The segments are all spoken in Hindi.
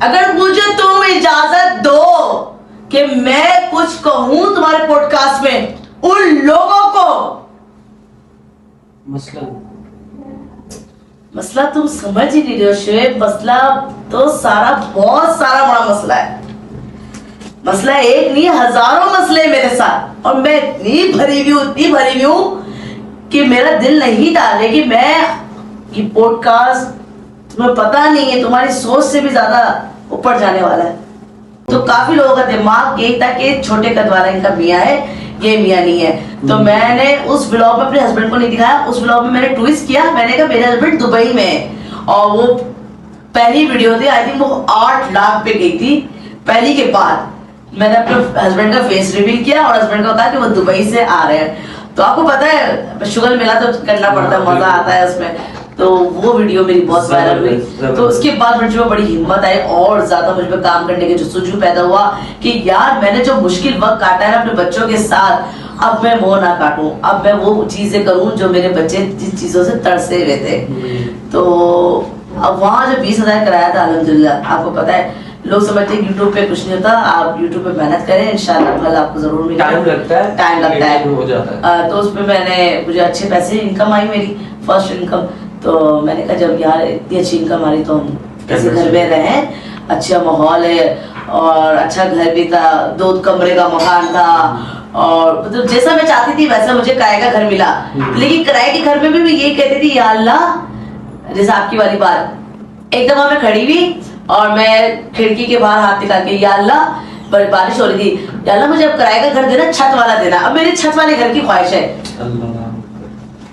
अगर मुझे तुम इजाजत दो कि मैं कुछ कहूं तुम्हारे पॉडकास्ट में उन लोगों को, मसला तुम समझ ही नहीं रहे हो शुएब। मसला तो बहुत सारा बड़ा मसला है। मसला एक नहीं, हजारों मसले मेरे साथ, और मैं इतनी भरी हुई हूँ कि मेरा दिल नहीं डाले कि मैं ये पॉडकास्ट, तुम्हें पता नहीं है, तुम्हारी सोच से भी ज्यादा ऊपर जाने वाला है। तो काफी लोगों का दिमाग यही था कि छोटे कद वाला इनका मियाँ है, ये मियाँ नहीं है। तो मैंने उस व्लॉग में अपने हस्बैंड को नहीं दिखाया। उस व्लॉग में मैंने ट्विस्ट किया, मैंने कहा मेरे हस्बैंड दुबई में है, और वो पहली वीडियो थी, आई थिंक वो 8 लाख पे गई थी। पहली के बाद मैंने अपने हस्बैंड का फेस रिवील किया और हस्बैंड को कहा कि वो दुबई से आ रहे हैं। तो आपको पता है शुगर मिला तो करना पड़ता है, मजा आता है उसमें। तो वो वीडियो मेरी बहुत वायरल हुई। तो उसके बाद मुझे में बड़ी हिम्मत आई और ज्यादा मुझ पर काम करने के जुस्सू पैदा हुआ कि यार मैंने जो मुश्किल वक्त काटा है ना अपने बच्चों के साथ, अब मैं वो ना काटूं, अब मैं वो चीजें करूं जो मेरे बच्चे जिन चीजों से तरसे हुए थे। तो अब वहां जो 20,000 कराया था, अल्हम्दुलिल्लाह, आपको पता है लोग समझते हैं यूट्यूब पे कुछ नहीं होता, आप यूट्यूब पे मेहनत करें, इंशाल्लाह फल आपको जरूर मिलेगा। टाइम लगता है हो जाता है। तो उसमें मुझे अच्छे पैसे इनकम आई, मेरी फर्स्ट इनकम। तो मैंने कहा जब यार इतनी अच्छी इनकम आ रही तो हम किसी घर में रहें, अच्छा माहौल है और अच्छा घर भी था, 2 कमरे का मकान था, और मतलब जैसा मैं चाहती थी वैसा मुझे किराए का घर मिला। लेकिन किराए के घर में भी मैं ये कहती थी या अल्लाह, जैसे आपकी वाली बात, एक दफा मैं खड़ी हुई और मैं खिड़की के बाहर हाथ निकाल के या अल्लाह, बारिश हो रही थी, या अल्लाह मुझे अब किराए का घर देना, छत वाला देना। अब मेरे छत वाले घर की ख्वाहिश है।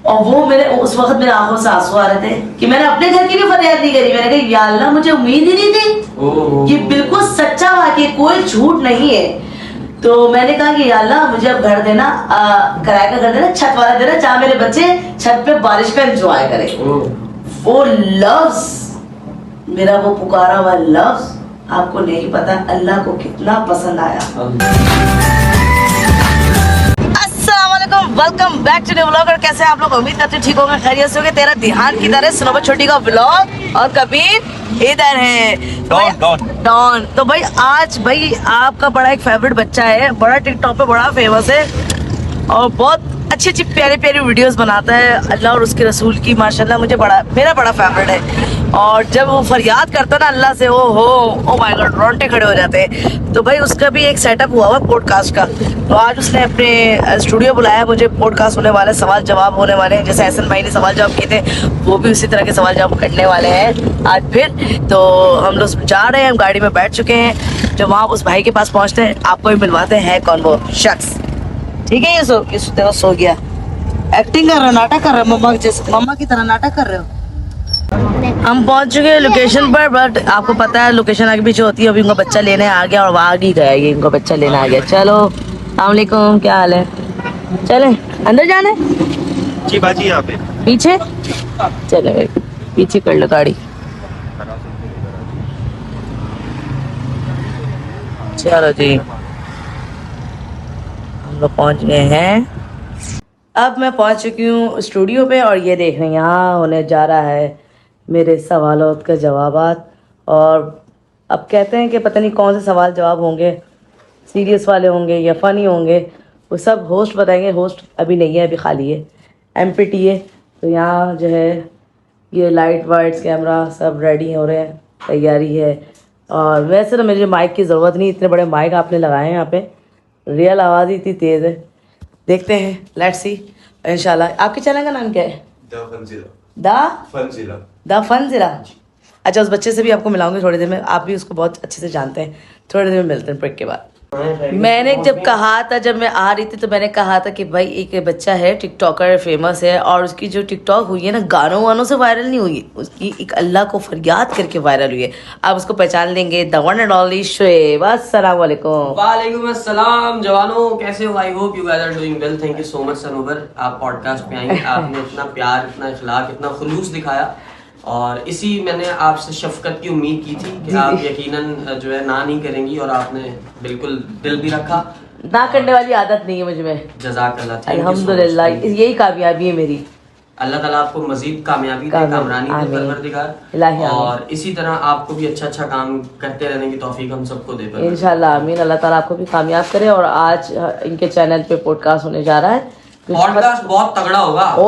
और वो मेरे उस वक्त मेरे आंखों से आंसू आ रहे थे कि मैंने अपने घर की भी फरियाद नहीं करी। मैंने कहा या अल्लाह, मुझे उम्मीद ही नहीं थी। ये बिल्कुल सच्चा वाकई, कोई झूठ नहीं है। तो मैंने कहा कि या अल्लाह मुझे अब घर देना, किराए का घर देना, छत वाला देना, जहाँ मेरे बच्चे छत पे बारिश का एंजॉय करें। वो लफ्ज, मेरा वो पुकारा हुआ लफ्ज, आपको नहीं पता अल्लाह को कितना पसंद आया। Welcome back to the vlogger. कैसे आप लोग, उम्मीद करते ठीक होंगे, खैरियत से होंगे। तेरा ध्यान किधर है? सुनो छोटी का व्लॉग, और कबीर इधर है, डॉन। तो भाई आज भाई आपका बड़ा एक फेवरेट बच्चा है, बड़ा टिकटॉक पे बड़ा फेमस है और बहुत अच्छी अच्छी प्यारी प्यारी वीडियोस बनाता है। अल्लाह और उसके रसूल की माशाल्लाह मेरा बड़ा फेवरेट है। और जब वो फरियाद करता ना अल्लाह से, ओ माय गॉड, रोंगटे खड़े हो जाते हैं। तो भाई उसका भी एक सेटअप हुआ पॉडकास्ट का। तो आज उसने अपने स्टूडियो बुलाया मुझे, पॉडकास्ट होने वाले, सवाल जवाब होने वाले हैं। जैसे एहसन भाई ने सवाल जवाब किए थे, वो भी उसी तरह के सवाल जवाब करने वाले हैं आज फिर। तो हम लोग जा रहे हैं, हम गाड़ी में बैठ चुके हैं। जब वहाँ उस भाई के पास पहुँचते हैं, आपको भी मिलवाते हैं कौन वो शख्स। ठीक है, ये सो गया, एक्टिंग कर रहे हो, नाटक कर रहे हो, मम्मा की तरह नाटक कर रहे हो। हम पहुंच चुके हैं लोकेशन पर, बट आपको पता है लोकेशन आगे पीछे होती है। अभी उनका बच्चा लेने आ गया और वहाँ ही गया, ये उनका बच्चा लेने आ गया। चलो अस्सलामुअलैकुम, क्या हाल है? चले अंदर जाने जी बाजी, यहाँ पे पीछे चले, पीछे कर लो गाड़ी। चलो जी, हम लोग पहुंच गए हैं। अब मैं पहुंच चुकी हूँ स्टूडियो पे, और ये देख रहे हैं यहाँ होने जा रहा है मेरे सवालों का जवाबात। और अब कहते हैं कि पता नहीं कौन से सवाल जवाब होंगे, सीरियस वाले होंगे या फ़नी होंगे, वो सब होस्ट बताएंगे। होस्ट अभी नहीं है, अभी खाली है, एमपीटी है। तो यहाँ जो है ये लाइट वाइट्स कैमरा सब रेडी हो रहे हैं, तैयारी है। और वैसे तो मुझे माइक की ज़रूरत नहीं, इतने बड़े माइक आपने लगाए हैं यहाँ पे, रियल आवाज़ ही इतनी तेज़ है। देखते हैं, लेट्स सी इंशाल्लाह। आपके चैनल का नाम क्या है? द फनज़िरा। अच्छा, उस बच्चे से भी आपको मिलाऊंगी थोड़ी देर में, आप भी उसको बहुत अच्छे से जानते हैं। थोड़ी देर में मिलते हैं ब्रेक के बाद। मैंने जब कहा था, जब मैं आ रही थी तो मैंने कहा था कि भाई एक बच्चा है टिकटॉकर, फेमस है, और उसकी जो टिकटॉक हुई है ना, गानों वानों से वायरल नहीं हुई, उसकी एक अल्लाह को फरियाद करके वायरल हुई है। आप उसको पहचान लेंगे, the one and only Shoaib. अस्सलाम वालेकुम। वालेकुम अस्सलाम जवानों, कैसे हो? I hope you guys are doing well. Thank you so much Sanobar, आप पॉडकास्ट पे आएंगे, आपने इतना प्यार, इतना इखलाक, इतना खुलूस दिखाया, और इसी मैंने आपसे शफकत की उम्मीद की थी कि आप यकीनन जो है ना नहीं करेंगी, और आपने बिल्कुल दिल भी रखा। ना करने वाली आदत नहीं है मुझ में, जज़ाकल्लाह, अल्हम्दुलिल्लाह, यही कामयाबी है मेरी। अल्लाह ताला आपको मजीद कामयाबी दे, कामरानी दे आमीन। परवरदिगार, इलाही और इसी तरह आपको भी अच्छा अच्छा काम करते रहने की तौफीक हम सबको दे परवरदिगार। इंशाल्लाह आमीन। अल्लाह ताला आपको भी कामयाब करे। और आज इनके चैनल पे पॉडकास्ट होने जा रहा है। पॉडकास्ट बहुत तगड़ा होगा। ओ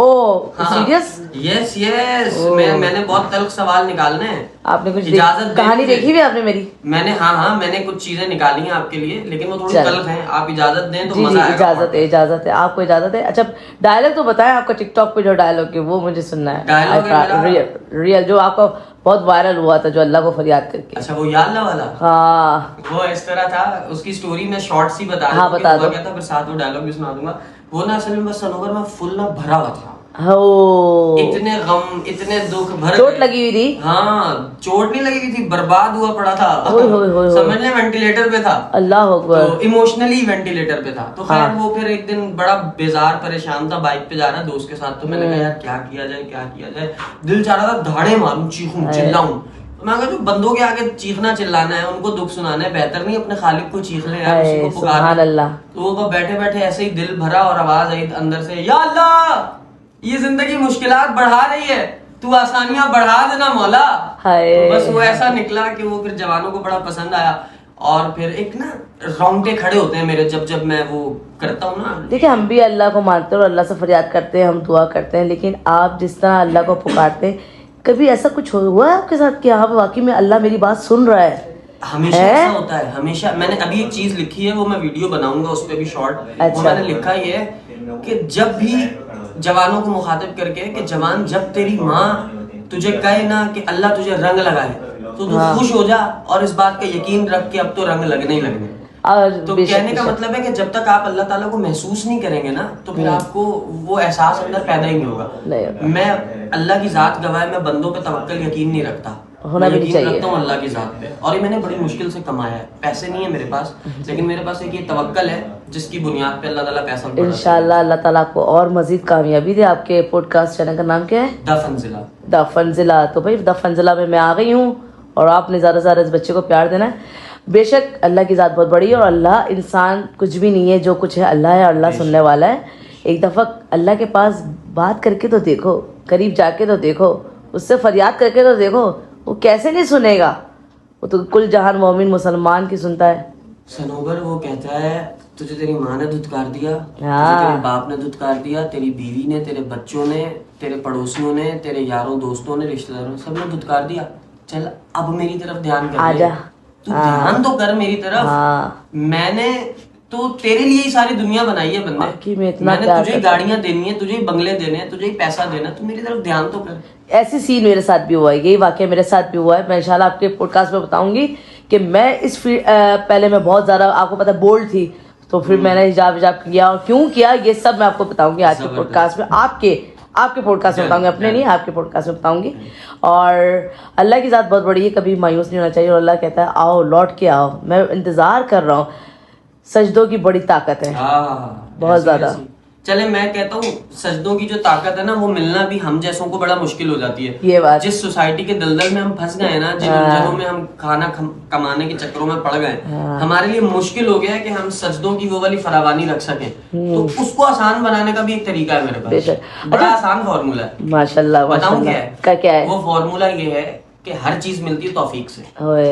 सीरियस? यस यस, मैंने बहुत तल्ख सवाल निकालने हैं। आपने कुछ इजाजत कहानी देखी हुई है आपने मेरी? मैंने हाँ मैंने कुछ चीजें निकाली हैं आपके लिए, लेकिन वो थोड़ी चल। तल्ख हैं। आप इजाजत दें तो जी मजा जी आएगा। इजाजत है आपको, इजाजत है। अच्छा डायलॉग तो बताएं, आपका टिकटॉक पे जो डायलॉग है वो मुझे सुनना है। डायलॉग है मेरा? रियल जो आपका बहुत वायरल हुआ था, जो अल्लाह को फरियाद करके। अच्छा, वो या अल्लाह वाला? हाँ वो इस तरह था, उसकी स्टोरी मैं शॉर्ट सी बता हाँ, बता दो। क्या था, फिर साथ वो डायलॉग भी सुना दूंगा। वो ना असल में बस सनोवर में फुल ना भरा हुआ था, हो इतने गम इतने दुख भर चोट गए। लगी हुई थी? हाँ, चोट नहीं लगी हुई थी, बर्बाद हुआ पड़ा था। ओए होए होए होए। समझ ले वेंटिलेटर पे था, अल्लाह अकबर। तो इमोशनली वेंटिलेटर पे था। तो खैर हाँ। वो फिर एक दिन बड़ा बेजार परेशान था, बाइक पे जा रहा दोस्त के साथ। तो मैंने कहा यार क्या किया जाए, क्या किया जाए। दिल चाह रहा था धाड़े मारूं, चीखूं, चिल्लाऊं। तो मैं कहा जो बंदों के आगे चीखना चिल्लाना है, उनको दुख सुनाना है, बेहतर नहीं अपने खालिक को चीख ले यार, उसी को सुभान पुकार ले। अल्लाह। तो वो बैठे बैठे ऐसे ही दिल भरा और आवाज आई अंदर से, या अल्लाह ये जिंदगी मुश्किलात बढ़ा रही है, तू आसानियां बढ़ा देना मौला। हाय। तो बस वो ऐसा निकला कि वो फिर जवानों को बड़ा पसंद आया। और फिर एक ना रोंगटे खड़े होते हैं मेरे जब मैं वो करता हूँ ना। देखिए हम भी अल्लाह को मानते हैं और अल्लाह से फरियाद करते हैं, हम दुआ करते हैं, लेकिन आप जिस तरह अल्लाह को पुकारते हैं, कभी ऐसा कुछ हुआ है आपके साथ कि हाँ वाकई में अल्लाह मेरी बात सुन रहा है? हमेशा ऐसा होता है, हमेशा। मैंने अभी एक चीज लिखी है, वो मैं वीडियो बनाऊंगा उस पर भी शॉर्ट। अच्छा। वो मैंने लिखा ये है कि जब भी जवानों को मुखातिब करके कि जवान, जब तेरी माँ तुझे कहे ना कि अल्लाह तुझे रंग लगाए, तो तू खुश हो जा और इस बात का यकीन रख के अब तो रंग लगने ही लगने। तो कहने का मतलब है कि जब तक आप अल्लाह ताला को महसूस नहीं करेंगे ना, तो फिर आपको वो एहसास अंदर पैदा ही नहीं होगा। मैं अल्लाह की जात गवाह, मैं बंदों पे तवक्कल यकीन नहीं रखता, होना भी नहीं चाहिए। रखता हूँ अल्लाह की जात पे। और ये मैंने बड़ी मुश्किल से कमाया है, पैसे नहीं है मेरे पास, लेकिन मेरे पास एक ये तवक्कल है जिसकी बुनियाद पे अल्लाह ताला पैसा बढ़ाता है। इंशाल्लाह अल्लाह ताला आपको और मजीद कामयाबी दे। आपके पॉडकास्ट चैनल का नाम क्या है? द फंजिला। द फंजिला। तो भाई द फंजिला में मैं आ गई हूँ और आपने ज़्यादा से ज़्यादा इस बच्चे को प्यार देना है। बेशक अल्लाह की ज़ात बहुत बड़ी है और अल्लाह इंसान कुछ भी नहीं है, जो कुछ है अल्लाह है, अल्लाह सुनने वाला है। एक दफ़ा अल्लाह के पास बात करके तो देखो, करीब जाके तो देखो, उससे फरियाद करके तो देखो, वो कैसे नहीं सुनेगा? वो तो कुल जहान मोमिन मुसलमान की सुनता है। सनोबर वो कहता है तुझे तेरी माँ ने धुतकार दिया, हाँ। तुझे तेरे बाप ने धुतकार दिया, तेरी बीवी ने, तेरे बच्चों ने, तेरे पड़ोसियों ने, तेरे यारों दोस्तों ने, रिश्तेदारों ने, सब ने धुतकार दिया। चल अब मेरी तरफ ध्यान कर, आजा। तू ध्यान तो कर मेरी तरफ। हाँ। मैंने तो तेरे लिए ही सारी दुनिया बनाई है वाकई में बंदे। इतना मैंने प्यार तुझे ही करता गाड़ियां देनी है, तुझे ही बंगले देने हैं, तुझे ही पैसा देना है, तू मेरी तरफ ध्यान तो कर। ऐसी सीन मेरे साथ भी हुआ है, यही वाकया मेरे साथ भी हुआ है। मैं इंशाल्लाह आपके पॉडकास्ट में बताऊंगी कि मैं इस पहले मैं बहुत ज़्यादा, आपको पता है, बोल्ड थी, तो फिर मैंने हिजाब किया और क्यों किया ये सब मैं आपको बताऊंगी आज के पॉडकास्ट में। आपके पॉडकास्ट में बताऊंगी, अपने नहीं, आपके पॉडकास्ट में बताऊंगी। और अल्लाह की ज़ात बहुत बड़ी है, कभी मायूस नहीं होना चाहिए। और अल्लाह कहता है आओ, लौट के आओ, मैं इंतज़ार कर रहा हूँ। सजदों की बड़ी ताकत है, बहुत ज़्यादा। चले मैं कहता हूँ सजदों की जो ताकत है ना, वो मिलना भी हम जैसों को बड़ा मुश्किल हो जाती है। ये बात, जिस सोसाइटी के दलदल में हम फंस गए ना, जिन उलझनों में हम खाना कमाने के चक्करों में पड़ गए, हमारे लिए मुश्किल हो गया है कि हम सजदों की वो वाली फरावानी रख सकें। तो उसको आसान बनाने का भी एक तरीका है मेरे पास, बड़ा आसान फॉर्मूला है। माशाल्लाह बताऊं क्या है वो फॉर्मूला? ये है कि हर चीज मिलती है तौफीक से। ओए,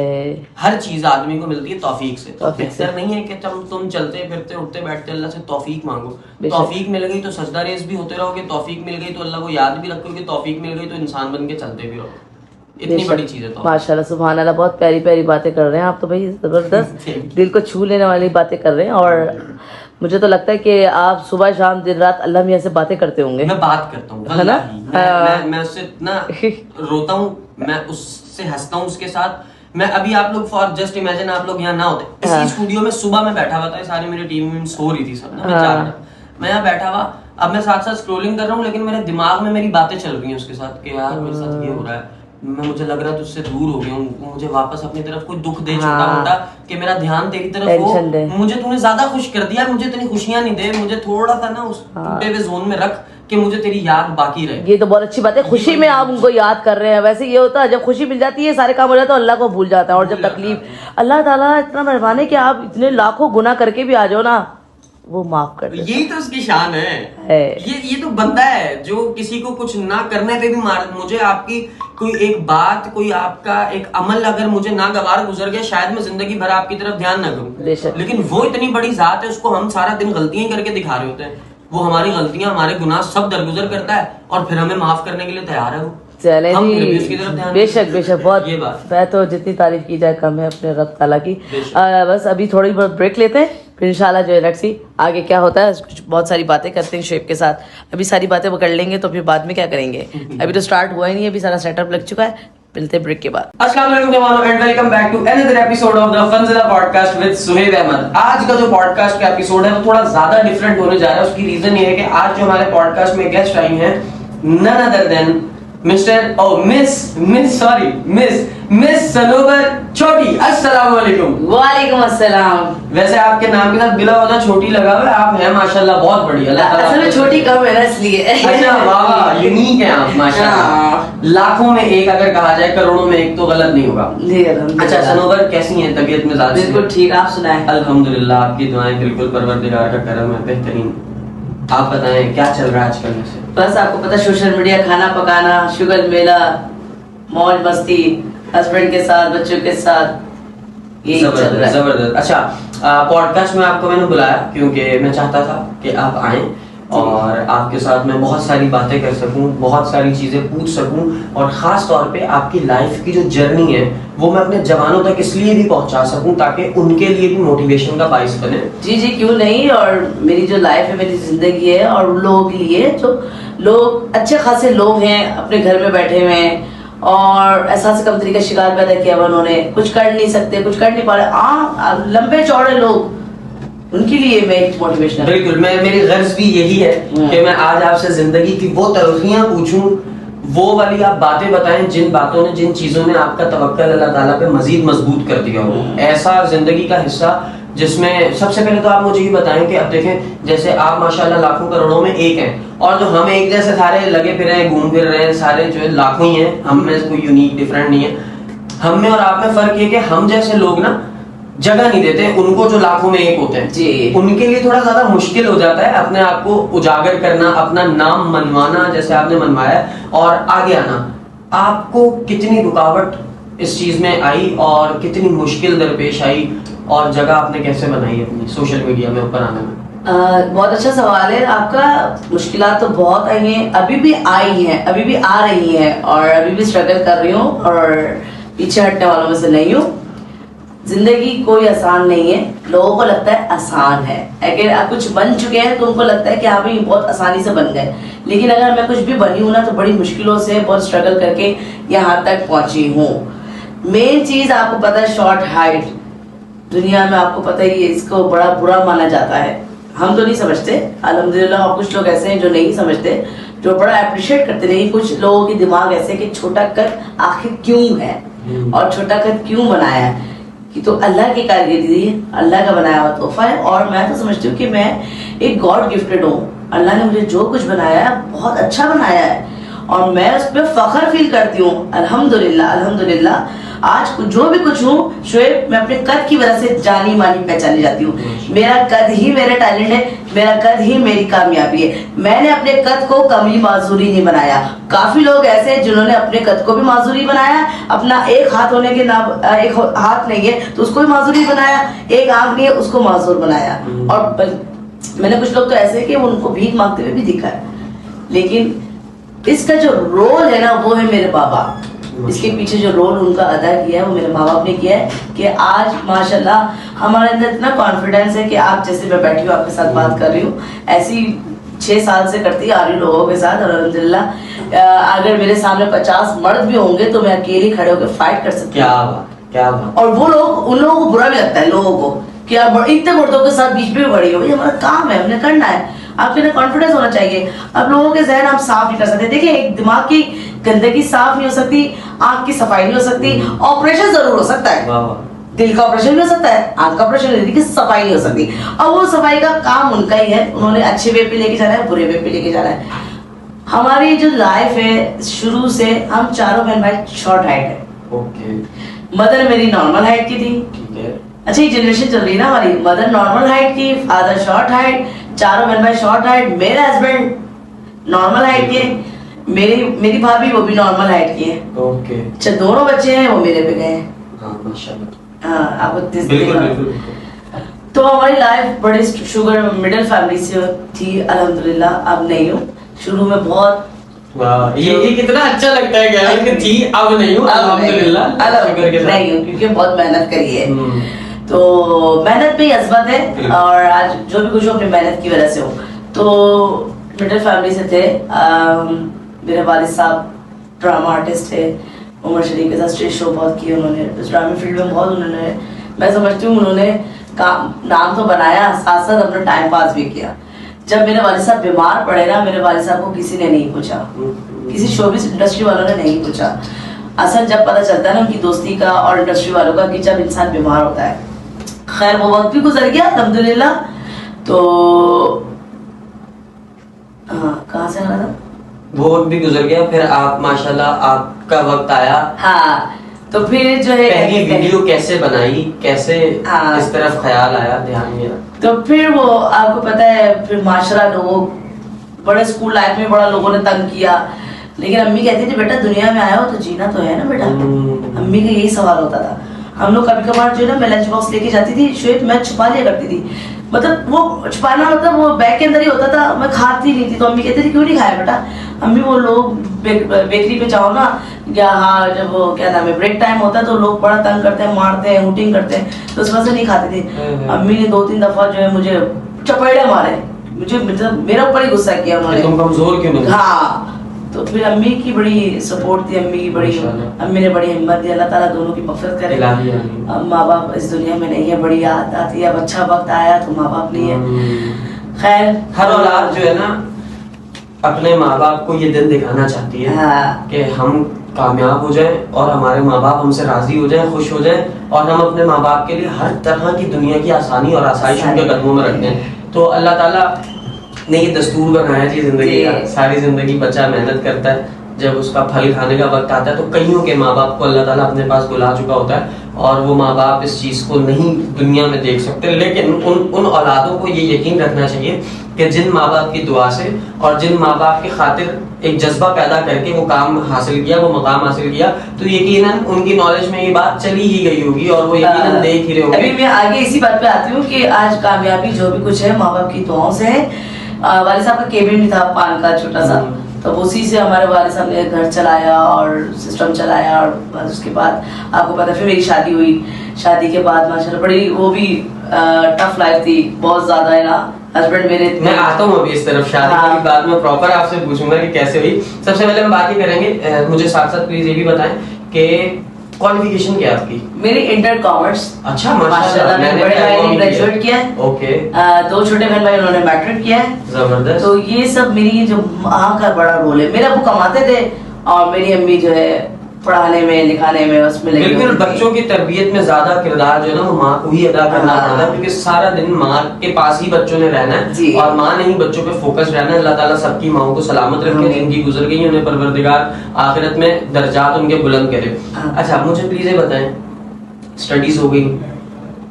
हर चीज आदमी को मिलती है तौफीक से। तो तौफीक से। बेहतर नहीं है कि तुम चलते फिरते उठते बैठते अल्लाह से तौफीक मांगो। तौफीक मिल गई तो सजदा रेस भी होते रहोगे, तौफीक मिल गई तो अल्लाह को याद भी रखोगे, तौफीक मिल गई तो इंसान बन के चलते भी रहोगे। इतनी बड़ी चीज है। माशाल्लाह सुभान अल्लाह, बहुत प्यारी प्यारी बातें कर रहे हैं आप तो भाई, जबरदस्त दिल को छू लेने वाली बातें कर रहे हैं। और मुझे तो लगता है कि आप सुबह शाम दिन रात अल्लाह मियां से बातें करते होंगे। मैं बात करता हूँ, है ना? मैं उससे इतना रोता हूँ, मैं उससे हंसता हूँ उसके साथ। मैं अभी आप लोग फॉर जस्ट इमेजिन आप लोग यहाँ ना होते, इसी स्टूडियो में सुबह में बैठा हुआ था, सारी मेरी टीम सो रही थी सब ना, मैं यहाँ बैठा हुआ, अब मैं साथ साथ स्क्रोलिंग कर रहा हूँ, लेकिन मेरे दिमाग में मेरी बातें चल रही हैं उसके साथ कि यार मेरे साथ ये हो रहा है, मुझे लग रहा है तुझसे दूर हो गया हूँ, मुझे वापस अपनी तरफ कोई दुख दे छोटा मोटा कि मेरा ध्यान तेरी तरफ हो, मुझे तूने ज्यादा खुश कर दिया, मुझे इतनी खुशियां नहीं दे, मुझे थोड़ा सा ना उस टूटे हुए जोन में रख कि मुझे तेरी याद बाकी रहे। ये तो बहुत अच्छी बात है, खुशी में आप उनको याद कर रहे हैं। वैसे ये होता है जब खुशी मिल जाती है सारे काम हो जाता है, अल्लाह को भूल जाता है। और जब तकलीफ, अल्लाह ताला इतना मेहरबान है कि आप इतने लाखों गुनाह करके भी आ जाओ ना, वो माफ कर देता यही तो उसकी शान है। है। ये तो बंदा है जो किसी को कुछ ना करने पे भी मार। मुझे आपकी कोई एक बात, कोई आपका एक अमल अगर मुझे नागवार गुजर गया, शायद मैं जिंदगी भर आपकी तरफ ध्यान ना करूं, बेशक। लेकिन वो इतनी बड़ी जात है, उसको हम सारा दिन गलतियां ही करके दिखा रहे होते हैं। वो हमारी गलतियां, हमारे गुनाह सब दरगुजर करता है और फिर हमें माफ करने के लिए तैयार है वो। चले हम फिर भी जी, उसकी तरफ ध्यान बेशक बेशक, बहुत ये बात। मैं तो जितनी तारीफ की जाए कम है अपने रब ताला की। बेशक। बस अभी थोड़ी बहुत ब्रेक लेते हैं, फिर इंशाल्लाह जो है लेट्स सी आगे क्या होता है। कुछ बहुत सारी बातें करते हैं शेप के साथ, अभी सारी बातें वो कर लेंगे तो फिर बाद में क्या करेंगे। अभी तो स्टार्ट हुआ ही नहीं है, अभी सारा सेटअप लग चुका है। मिलते हैं ब्रेक के बाद। अस्सलाम वालेकुम जवानों and welcome back to another episode of the Funzilla podcast with Suhaib Ahmed. आज का जो पॉडकास्ट का एपिसोड है वो थोड़ा ज्यादा डिफरेंट होने जा रहा है। उसकी रीजन ये है कि आज जो हमारे पॉडकास्ट में गेस्ट आई हैं none other than miss Sanobar छोटी। अस्सलाम वालेकुम। वालेकुम अस्सलाम। वैसे आपके नाम के साथ बिला वजह छोटी लगा हुआ है, आप हैं माशाल्लाह बहुत बढ़िया। अल्लाह ताला असल में छोटी कम है ना इसलिए। अच्छा वाह, यूनिक है आप माशाल्लाह। लाखों में एक अगर कहा जाए, करोड़ों में एक तो गलत नहीं होगा। जी अल्हम्दुलिल्लाह। अच्छा सनोबर कैसी हैं, तबीयत मिजाज से? बिल्कुल ठीक, आप सुनाएं। अल्हम्दुलिल्लाह, आपकी दुआएं बिल्कुल परवरदिगार का करम है, बेहतरीन। आप बताएं क्या चल रहा है आजकल में से? बस आपको पता सोशल मीडिया, खाना पकाना, शुगर मेला, मौज मस्ती, हस्बैंड के साथ, बच्चों के साथ, यही चल रहा है। जबरदस्त। अच्छा पॉडकास्ट में आपको मैंने बुलाया क्योंकि मैं चाहता था कि आप आएं और आपके साथ मैं बहुत सारी बातें कर सकूं, बहुत सारी चीजें पूछ सकूं और खास तौर पे आपकी लाइफ की जो जर्नी है वो मैं अपने जवानों तक इसलिए भी पहुंचा सकूं ताकि उनके लिए भी मोटिवेशन का बाइस बने। जी जी क्यों नहीं। और मेरी जो लाइफ है, मेरी जिंदगी है, और उन लोगों के लिए जो लोग अच्छे खासे लोग हैं अपने घर में बैठे हुए हैं और एहसास कमतरी का शिकार पैदा किया हुआ, उन्होंने कुछ कर नहीं सकते, कुछ कर नहीं पा रहे, लंबे चौड़े लोग, उनके लिए मैं एक मोटिवेशन। बिल्कुल, मैं मेरी गर्ज भी यही है कि मैं आज आपसे जिंदगी की वो तलखियां पूछूं, वो वाली आप बातें बताएं जिन बातों ने, जिन चीजों ने आपका तवक्कल अल्लाह ताला पे मजीद मजबूत कर दिया हो। ऐसा जिंदगी का हिस्सा जिसमें सबसे पहले तो आप मुझे ये बताएं कि अब देखें जैसे आप माशाल्लाह लाखों करोड़ों में एक हैं और जो हम एक जैसे सारे लगे फिर रहे हैं, घूम फिर रहे हैं, सारे जो है लाखों ही हैं, हम में कोई यूनिक डिफरेंट नहीं है। हम में और आप में फर्क ये कि हम जैसे लोग ना जगह नहीं देते उनको जो लाखों में एक होते हैं जी। उनके लिए थोड़ा ज्यादा मुश्किल हो जाता है अपने आप को उजागर करना, अपना नाम मनवाना जैसे आपने मनवाया और आगे आना। आपको कितनी रुकावट इस चीज में आई और कितनी मुश्किल दरपेश आई और जगह आपने कैसे बनाई अपनी सोशल मीडिया में ऊपर आने में? बहुत अच्छा सवाल है आपका। मुश्किलात तो बहुत आई हैं, अभी भी आई हैं, अभी भी आ रही हैं और अभी भी स्ट्रगल कर रही हूँ और पीछे हटने वालों में से नहीं हूँ। जिंदगी कोई आसान नहीं है, लोगों को लगता है आसान है, अगर आप कुछ बन चुके हैं तो उनको लगता है कि हाँ भाई बहुत आसानी से बन गए, लेकिन अगर मैं कुछ भी बनी हूँ ना तो बड़ी मुश्किलों से बहुत स्ट्रगल करके यहाँ तक पहुँची हूँ। मेन चीज़ आपको पता है, शॉर्ट हाइट दुनिया में आपको पता ही है इसको बड़ा बुरा माना जाता है। हम तो नहीं समझते अल्हम्दुलिल्लाह, और कुछ लोग ऐसे हैं जो नहीं समझते, जो बड़ा अप्रिशिएट करते नहीं। कुछ लोगों के दिमाग ऐसे कि छोटा कद आखिर क्यों है और छोटा कद क्यों बनाया है, कि तो अल्लाह की कारीगरी है, अल्लाह का बनाया हुआ तोहफा है। और मैं तो समझती हूँ कि मैं एक गॉड गिफ्टेड हूँ। अल्लाह ने मुझे जो कुछ बनाया है बहुत अच्छा बनाया है और मैं उस पर फख्र फील करती हूँ। अल्हम्दुलिल्लाह अल्हम्दुलिल्लाह आज जो भी कुछ हूँ शोएब, मैं अपने कद की वजह से जानी मानी पहचानी जाती हूँ। मेरा कद ही मेरा टैलेंट है, मेरा कद ही मेरी कामयाबी है। मैंने अपने कद को कमी माजूरी नहीं बनाया। काफी लोग ऐसे हैं जिन्होंने अपने कद को भी माजूरी बनाया, अपना एक हाथ होने के ना, एक हाथ नहीं है तो उसको भी माजूरी बनाया, एक आंख नहीं है उसको माजूर बनाया। और मैंने कुछ लोग तो ऐसे हैं कि उनको भीख मांगते हुए भी दिखा है, लेकिन इसका जो रोल है ना वो है मेरे बाबा। इसके पीछे जो रोल उनका अदा किया है वो मेरे माँ बाप ने किया है कि आज माशाल्लाह हमारे अंदर इतना कॉन्फिडेंस है कि आप जैसे मैं बैठी हूँ आपके साथ बात कर रही हूँ, ऐसी 6 साल से करती आ रही हूँ लोगों के साथ। और अल्हम्दुलिल्लाह अगर मेरे सामने 50 मर्द भी होंगे तो मैं अकेले खड़े होकर फाइट कर सकती हूँ। क्या बात। और वो लोग, उन लोगों को बुरा भी लगता है लोगों को कि आप इतने मर्दों के साथ बीच में खड़ी हो, भाई हमारा काम है, हमने करना है। आपके अंदर कॉन्फिडेंस होना चाहिए। अब लोगों के जहन हम साफ नहीं कर सकते। देखिए एक दिमाग की गंदगी साफ नहीं हो सकती, आंख की सफाई नहीं हो सकती, ऑपरेशन जरूर हो सकता है, दिल का ऑपरेशन भी हो सकता है, आंख का ऑपरेशन, दिल की सफाई नहीं हो सकती। और वो सफाई का काम उनका ही है, उन्होंने अच्छे वे पे लेके जाना है, बुरे वे पे लेके जाना है। हमारी जो लाइफ है शुरू से हम चारों बहन भाई शॉर्ट हाइट है। ओके। मदर मेरी नॉर्मल हाइट की थी, ठीक है। अच्छा, ये जनरेशन चल रही है ना हमारी, मदर नॉर्मल हाइट की, फादर शॉर्ट हाइट, चारों बहन भाई शॉर्ट हाइट, मेरे हस्बैंड नॉर्मल हाइट के, मेरी भाभी वो भी नॉर्मल हाइट की है। ओके। अच्छा, दोनों बच्चे हैं वो मेरे पे गए हैं। हाँ माशाल्लाह। हाँ, आपको बिल्कुल बिल्कुल। तो हमारी लाइफ बड़ी शुगर मिडिल फैमिली से थी, अल्हम्दुलिल्लाह अब नहीं हूँ। शुरू में बहुत वाह, ये कितना अच्छा लगता है क्या कि थी, अब नहीं हूँ, अल्हम्दुलिल्लाह शुक्र के साथ। नहीं हूँ, क्योंकि बहुत मेहनत करी है। हम्म। तो मेहनत पे ही अज़मत है, और आज जो भी कुछ हो अपनी मेहनत की वजह से हो। तो मिडिल फैमिली से थे। मेरे वालिद साहब ड्रामा आर्टिस्ट थे, उमर शरीफ के साथ स्टेज शो बहुत किए उन्होंने, इस ड्रामा फील्ड में बहुत उन्होंने, मैं समझती हूँ उन्होंने काम नाम तो बनाया, साथ साथ अपना टाइम पास भी किया। जब मेरे वालिद साहब बीमार पड़े ना, मेरे वालिद साहब को किसी ने नहीं पूछा, किसी शोबिस इंडस्ट्री वालों ने नहीं पूछा। असल जब पता चलता है ना उनकी दोस्ती का और इंडस्ट्री वालों का, कि जब इंसान बीमार होता है। खैर वो वक्त भी गुजर गया अल्हम्दुलिल्लाह। तो हाँ, कहाँ से आना था? वो वक्त भी गुजर गया, फिर आप माशाल्लाह आपका वक्त आया। हाँ, तो फिर जो है पहली वीडियो कैसे बनाई, कैसे हाँ। इस तरफ ख्याल आया, ध्यान गया? तो फिर वो आपको पता है, फिर माशरा लोग बड़े स्कूल लाइफ में बड़ा लोगों ने तंग किया, लेकिन अम्मी कहती थी बेटा दुनिया में आया हो तो जीना तो है ना बेटा। अम्मी का यही सवाल होता था। हम लोग कभी कभार जो है ना, मैं लंच बॉक्स लेके जाती थी, श्वेत मैं छुपा लिया करती थी, मतलब वो छुपाना मतलब वो बैग के अंदर ही होता था, मैं खाती नहीं थी। तो अम्मी कहती थी क्यों नहीं खाया बेटा? अम्मी वो लोग बेकरी पे जाओ ना, या हाँ जब वो क्या नाम है ब्रेक टाइम होता है तो लोग बड़ा तंग करते हैं, मारते हैं, हुटिंग करते हैं, तो उस वजह से नहीं खाते थे। अम्मी ने 2-3 दफा जो है मुझे चपेड़े मारे, मुझे मतलब मेरे ऊपर ही गुस्सा किया उन्होंने। तुम कमजोर क्यों नहीं? हाँ, तो फिर अम्मी की बड़ी सपोर्ट थी, अम्मी की बड़ी, अम्मी ने बड़ी हिम्मत दी। अल्लाह ताला दोनों की मग़फ़िरत करे। अब माँ बाप इस दुनिया में नहीं है, बड़ी याद आती है, अब अच्छा वक्त आया तो माँ बाप नहीं है। खैर, हर औलाद जो है ना अपने माँ बाप को ये दिन दिखाना चाहती है हाँ। कि हम कामयाब हो जाएं और हमारे माँ बाप हमसे राजी हो जाएं, खुश हो जाएं, और हम अपने माँ बाप के लिए हर तरह की दुनिया की आसानी और आसाइश उनके कदमों में रख दें। तो अल्लाह ताला ने ये दस्तूर बनाया थी जिंदगी का। सारी जिंदगी बच्चा मेहनत करता है, जब उसका फल खाने का वक्त आता है तो कईयों के माँ बाप को अल्लाह ताला अपने पास बुला चुका होता है, और वो माँ बाप इस चीज़ को नहीं दुनिया में देख सकते। लेकिन उन औलादों को ये यकीन रखना चाहिए कि जिन माँ बाप की दुआ से और जिन माँ बाप की खातिर एक जज्बा पैदा करके वो काम हासिल किया, वो मकाम हासिल किया, तो यकीनन उनकी नॉलेज में ये बात चली ही गई होगी और वो यकीनन देख ही रहे होंगे। अभी मैं आगे इसी बात पे आती हूँ कि आज कामयाबी जो भी कुछ है माँ बाप की दुआओं से है। वालिद साहब का केबिन भी था पान का छोटा सा, तो उसी से हमारे वालिद साहब ने घर चलाया और सिस्टम चलाया। और उसके बाद आपको पता फिर मेरी शादी हुई। शादी के बाद माशाल्लाह बड़ी वो भी टफ लाइफ थी, बहुत ज्यादा है ना। हस्बैंड मेरे, मैं आता हूँ अभी इस तरफ शादी के बाद में प्रॉपर आपसे पूछूंगा कि कैसे हुई। सबसे पहले हम बात ही करेंगे, मुझे साथ साथ प्लीज ये भी बताएं कि क्वालिफिकेशन क्या है आपकी? मेरी इंटर कॉमर्स। अच्छा माशाल्लाह, मैंने बड़े भाई ने ग्रेजुएट किया है। ओके। 2 छोटे बहन भाई उन्होंने मैट्रिक किया है। जबरदस्त। तो ये सब मेरी जो माँ का बड़ा रोल है। मेरे अब्बू कमाते थे और मेरी अम्मी जो है पढ़ाने में लिखाने में उसमें लगी। बिल्कुल, बच्चों की तरबियत में ज्यादा किरदार जो है ना वो माँ को ही अदा करना पड़ता है, क्योंकि सारा दिन माँ के पास ही बच्चों ने रहना है और माँ ने ही बच्चों पे फोकस रहना है। अल्लाह ताला सबकी माओं को सलामत रखे, जिनकी गुजर गई उन्हें परवरदिगार आखिरत में दर्जात उनके बुलंद करे। अच्छा, मुझे प्लीज ये बताएं, स्टडीज हो गई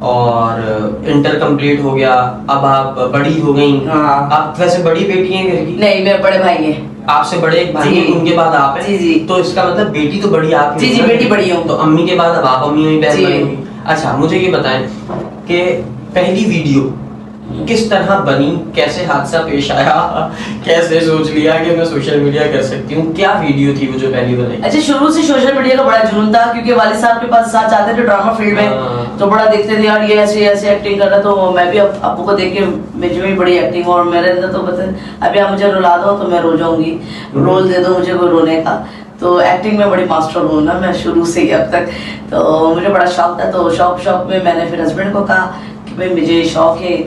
और इंटर कंप्लीट हो गया, अब आप बड़ी हो गई। आप वैसे बड़ी बेटी हैं घर की? नहीं, मेरे बड़े भाई हैं। आपसे बड़े एक भाई हैं, उनके बाद आप हैं। जी। तो इसका मतलब बेटी तो बड़ी आप ही? जी, बेटी बड़ी हूँ। तो अम्मी के बाद अब आप अम्मी हुई, बहन भाई हुई। अच्छा, मुझे ये बताएं कि पहली वीडियो किस तरह बनी, कैसे हादसा पेश आया, कैसे सोच लिया कि मैं सोशल मीडिया कर सकती हूँ, क्या वीडियो थी वो जो पहली बनाई? अच्छा, शुरू से सोशल मीडिया का बड़ा जुनून था, क्योंकि वालिद साहब के पास साथ जाते थे ड्रामा फील्ड में, तो बड़ा देखते थे यार ये ऐसे ऐसे एक्टिंग कर रहा है। तो मैं भी अब्बू को देख के मुझे भी बड़ी एक्टिंग, और मेरे अंदर तो पता अभी आप मुझे रुला दो तो मैं रो जाऊंगी, रोल दे दो मुझे कोई रोने का। तो एक्टिंग में बड़ी मास्टर हूँ ना मैं शुरू से ही अब तक, तो मुझे बड़ा शौक था। तो शौक में मैंने फिर हस्बैंड को कहा कि भाई मुझे शौक है,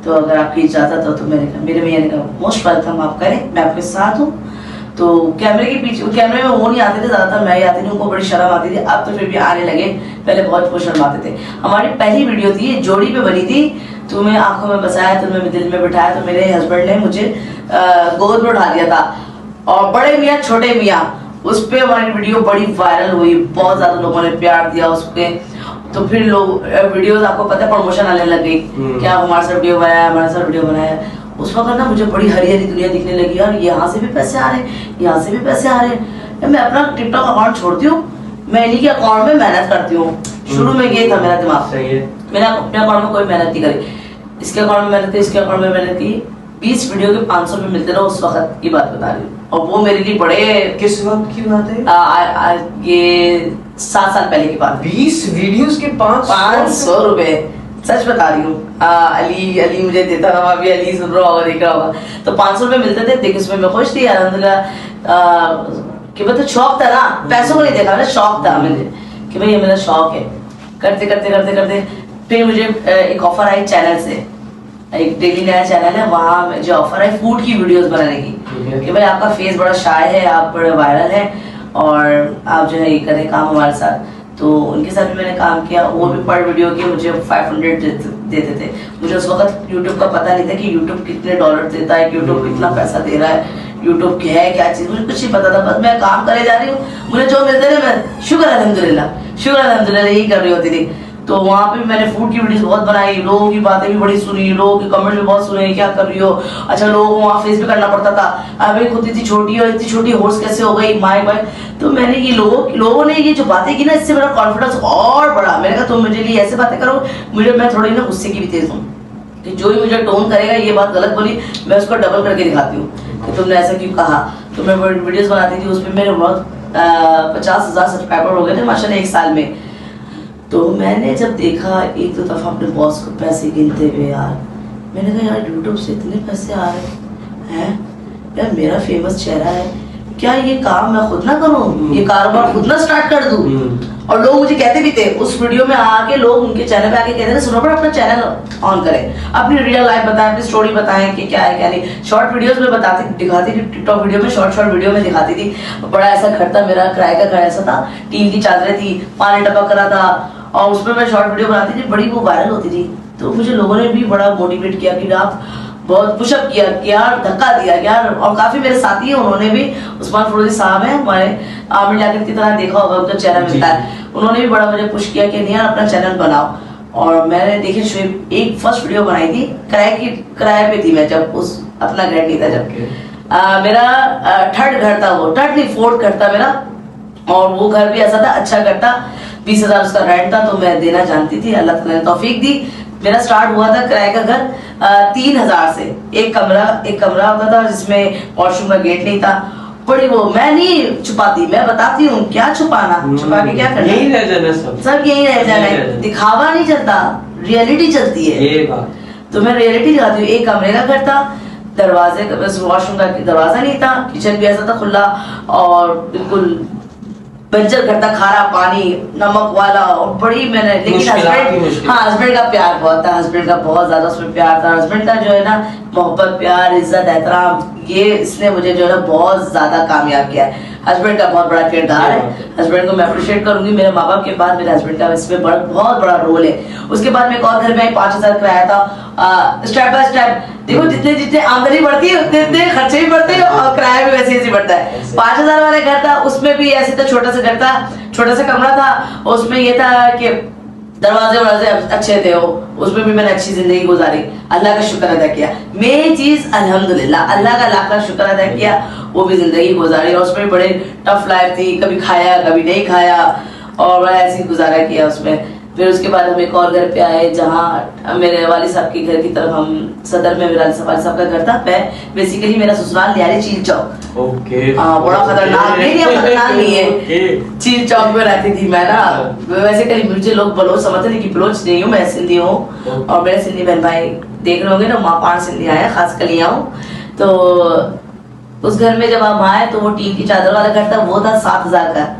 तो अगर आपकी इजाज़त हो तो मेरे भैया ने कहा मोस्ट वेलकम, आप करें, मैं आपके साथ हूँ। तो कैमरे के पीछे, कैमरे में वो नहीं आते थे ज़्यादातर, मैं ही आती थी, उनको बड़ी शर्म आती थी। अब तो फिर भी आने लगे, पहले बहुत वो शर्माते थे। हमारी पहली वीडियो थी, जोड़ी पे बनी थी, तुम्हें आंखों में बसाया, तुम्हें दिल में बिठाया। तो मेरे हस्बैंड ने मुझे गोद में उठा दिया था, और बड़े मियाँ छोटे मियाँ, उस पर हमारी वीडियो बड़ी वायरल हुई, बहुत ज़्यादा लोगों ने प्यार दिया उसके। तो फिर लोग वीडियोस आपको पता है प्रमोशन आने लग गई कि आप हमारे साथ वीडियो बनाया, हमारे साथ वीडियो बनाया। उस वक्त ना मुझे बड़ी हरी हरी दुनिया दिखने लगी, यार यहाँ से भी पैसे आ रहे हैं, यहाँ से भी पैसे आ रहे हैं। मैं अपना टिकटॉक अकाउंट छोड़ती हूँ, मैं इन्हीं के अकाउंट में मेहनत करती हूँ। शुरू में ये था मेरा दिमाग, सही है। मैंने अपने अकाउंट में कोई मेहनत नहीं करी, इसके अकाउंट में मेहनत की, इसके अकाउंट में मेहनत की। 20 वीडियो के 500 रुपये मिलते रहो, उस वक्त की बात बता रही हूँ। और वो मेरे लिए बड़े, किस वक्त की बात है? ये 7 साल पहले की बात है। 20 वीडियोस के 500 रुपए, सच बता रही हूँ। अली मुझे देता था, अभी अली सुन रहा होगा, देख रहा होगा। तो 500 रुपए मिलते थे, देखिए उसमें मैं खुश थी अल्हम्दुलिल्लाह। कि मतलब शौक था ना, पैसों को नहीं देखा मैंने, शौक था मुझे कि भाई ये मेरा शौक है। करते करते करते करते फिर मुझे एक ऑफर आई चैनल से, एक डेली नया चैनल है, वहाँ मुझे ऑफर आई फूड की वीडियोस बनाने की कि भाई आपका फेस बड़ा शाय है, आप बड़े वायरल हैं और आप जो है ये करें काम हमारे साथ। तो उनके साथ भी मैंने काम किया, वो भी पर वीडियो के मुझे 500 देते थे। मुझे उस वक्त यूट्यूब का पता नहीं था कि यूट्यूब कितने डॉलर देता है, यूट्यूब कितना पैसा दे रहा है, यूट्यूब क्या है क्या चीज़, मुझे कुछ नहीं पता था। बस मैं काम करे जा रही हूँ, मुझे जो मिलते रहे मैं शुक्र अल्हम्दुलिल्लाह यही कर रही होती थी। तो वहाँ पे मैंने फूड की वीडियोस बहुत बनाई, लोगों की बातें भी बड़ी सुनी, लोगों के कमेंट भी बहुत सुने, क्या कर रही हो। अच्छा, लोगों को वहाँ फेस भी करना पड़ता था, अभी खुद इतनी छोटी और इतनी छोटी होस्ट कैसे हो गई, माय बाय। तो मैंने ये लोगों ने ये जो बातें की ना, इससे मेरा कॉन्फिडेंस और बढ़ा। मैंने कहा तुम मुझे लिए ऐसे बातें करो, मैं थोड़ी ना गुस्से की भी तेज हूँ कि जो ही मुझे टोन करेगा, ये बात गलत बोली, मैं उसको डबल करके दिखाती हूँ कि तुमने ऐसा क्यों कहा। तो मैं वीडियोस बनाती थी, उसमें मेरे बहुत 50,000 सब्सक्राइबर हो गए थे माशाल्लाह 1 साल में। तो मैंने जब देखा एक दो दफ़ा अपने बॉस को पैसे गिनते हुए, यार मैंने कहा यार यूट्यूब से इतने पैसे आ रहे हैं, यार मेरा फेमस चेहरा है, क्या ये काम मैं खुद ना करूं, ये कारोबार खुद ना स्टार्ट कर दूं। और लोग मुझे कहते भी थे, उस वीडियो में आके लोग उनके चैनल पे आके कहते थे सुनो अपना चैनल ऑन करें, अपनी रियल लाइफ बताएं, अपनी स्टोरी बताएं कि क्या है क्या नहीं। शॉर्ट वीडियोस में दिखाती थी, टिकटॉक वीडियो में शॉर्ट वीडियो में दिखाती थी। बड़ा ऐसा घर था मेरा, किराए का घर ऐसा था, टीन की चादरें थी, पानी टपक रहा था और उसमें मैं शॉर्ट वीडियो बनाती थी, बड़ी वो वायरल होती थी। तो मुझे लोगों ने भी बड़ा मोटिवेट किया कि आप बहुत पुशअप किया यार, धक्का दिया यार। और काफी मेरे साथी हैं, उन्होंने भी, उस्मान फरोजी साहब हैं हमारे, आमिर जाकिर की तरह देखा होगा उनका चैनल मिलता है, उन्होंने भी बड़ा मुझे पुश किया कि नहीं यार अपना चैनल बनाओ। और मैंने देखिए शुएब एक फर्स्ट वीडियो बनाई थी, किराए पे थी मैं, जब उस अपना घर नहीं था जब। मेरा 3rd घर था, वो 3rd नहीं 4th घर था मेरा। और वो घर भी ऐसा था, अच्छा घर था, 20,000 उसका रेंट था, तो मैं देना जानती थी, अल्लाह ताला ने तौफीक दी। मेरा स्टार्ट हुआ था किराए का घर 3,000 से, एक कमरा होता था जिसमें वॉशरूम का गेट नहीं था। बड़ी वो मैं नहीं छुपाती, मैं बताती हूँ क्या छुपाना, छुपा के क्या करना, यही रह जाना सब यही रह जाना है, दिखावा नहीं चलता, रियलिटी चलती है ये बात। तो मैं रियलिटी दिखाती हूँ। एक कमरे का घर था, दरवाजे का, बस वॉशरूम का दरवाजा नहीं था, किचन भी ऐसा था खुला और बिल्कुल बंजर घर था, खारा पानी, नमक वाला। और बड़ी मैंने, लेकिन हस्बैंड का प्यार बहुत था, हस्बैंड का बहुत ज्यादा उसमें प्यार था। हस्बैंड का जो है ना मोहब्बत, प्यार, इज्जत, एहतराम, ये इसने मुझे जो है बहुत ज्यादा कामयाब किया है। हस्बैंड का बहुत बड़ा किरदार है, हस्बैंड को मैं अप्रिशिएट करूंगी। मेरे माँ बाप के बाद मेरे हस्बैंड का इसमें बहुत बड़ा रोल है। उसके बाद मैं एक और घर में 5,000 किराया था। स्टेप बाय स्टेप देखो, जितने जितने आमदनी बढ़ती है उतने खर्चे भी बढ़ते हैं और किराया भी वैसे ऐसे बढ़ता है। 5,000 वाले घर था, उसमें भी ऐसे था, छोटा सा घर था, छोटा सा कमरा था, उसमें ये था कि दरवाजे अच्छे थे, वो उसमें भी मैंने अच्छी जिंदगी गुजारी, अल्लाह का शुक्र अदा किया। मेन चीज अल्हम्दुलिल्लाह, अल्लाह का लाख शुक्र अदा किया, वो भी जिंदगी गुजारी। और उसमें बड़े टफ लाइफ थी, कभी खाया कभी नहीं खाया और बड़ा ऐसे गुजारा किया उसमें। फिर उसके बाद हम एक और घर पे आए जहाँ मेरे वाली साहब के घर की तरफ, हम सदर में मेरे वाली साहब का घर था। मैं बेसिकली मेरा ससुराल लियारी चील चौक, ओके, बड़ा खतरनाक नहीं है, चील चौक में रहती थी मैं ना। वैसे कहीं मुझे लोग बलोच समझते, लेकिन बलोच नहीं हूँ, मैं सिंधी हूँ। और मेरे सिंधी बहन भाई देख रहे होंगे ना, माँ 5 सिंधी आए, खास कलियाँ हूँ। तो उस घर में जब हम आए तो वो टीन की चादर वाला घर था, वो था 7,000 का।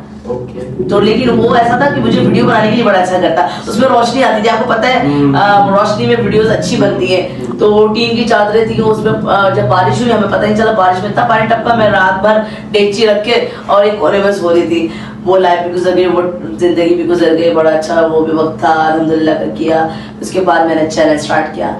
तो लेकिन वो ऐसा था कि मुझे वीडियो बनाने के लिए बड़ा अच्छा करता, उसमें रोशनी आती थी, आपको पता है रोशनी में वीडियोस अच्छी बनती है। तो टीन की चादरें थी, उसमें जब बारिश हुई हमें पता नहीं चला, बारिश में इतना पानी टपका, मैं रात भर डेगची रख के और एक कोने में सो रही थी। वो लाइफ भी गुजर गई, वो जिंदगी भी गुजर गई, बड़ा अच्छा वो भी वक्त था, अल्हम्दुलिल्लाह कर किया। उसके बाद मैंने चैनल स्टार्ट किया।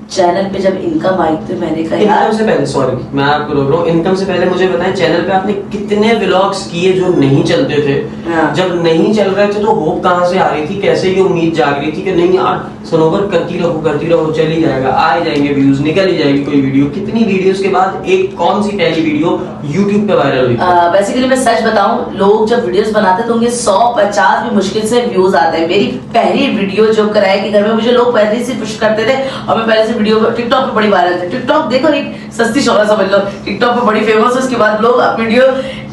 चैनल पे जब इनकम आई तो मैंने कहा यार, इनकम से पहले, सॉरी मैं आपको रोक रहा हूँ, इनकम से पहले मुझे बताएं चैनल पे आपने कितने व्लॉग्स किए जो नहीं चलते थे? हाँ। जब नहीं चल रहे थे तो होप कहाँ से आ रही थी, कैसे ये उम्मीद जाग रही थी कि नहीं यार सनोवर करती रहो चल ही जाएगा, आ ही जाएंगे व्यूज, निकल ही जाएगी कोई वीडियो? कितनी वीडियोस के बाद एक कौन सी पहली वीडियो यूट्यूब पे वायरल हुई? बेसिकली मैं सच बताऊं, लोग जब वीडियोस बनाते हैं तो उनके 150 भी मुश्किल से व्यूज आते हैं। मेरी पहली वीडियो जो किराए के घर में, मुझे लोग पहले से पुश करते थे और मैं पहले से वीडियो टिकटॉक पे बड़ी वायरल थी। टिकटॉक देखो एक सस्ती शोहरत समझ लो, टिकटॉक पे बड़ी फेमस है, उसके बाद लोग अब वीडियो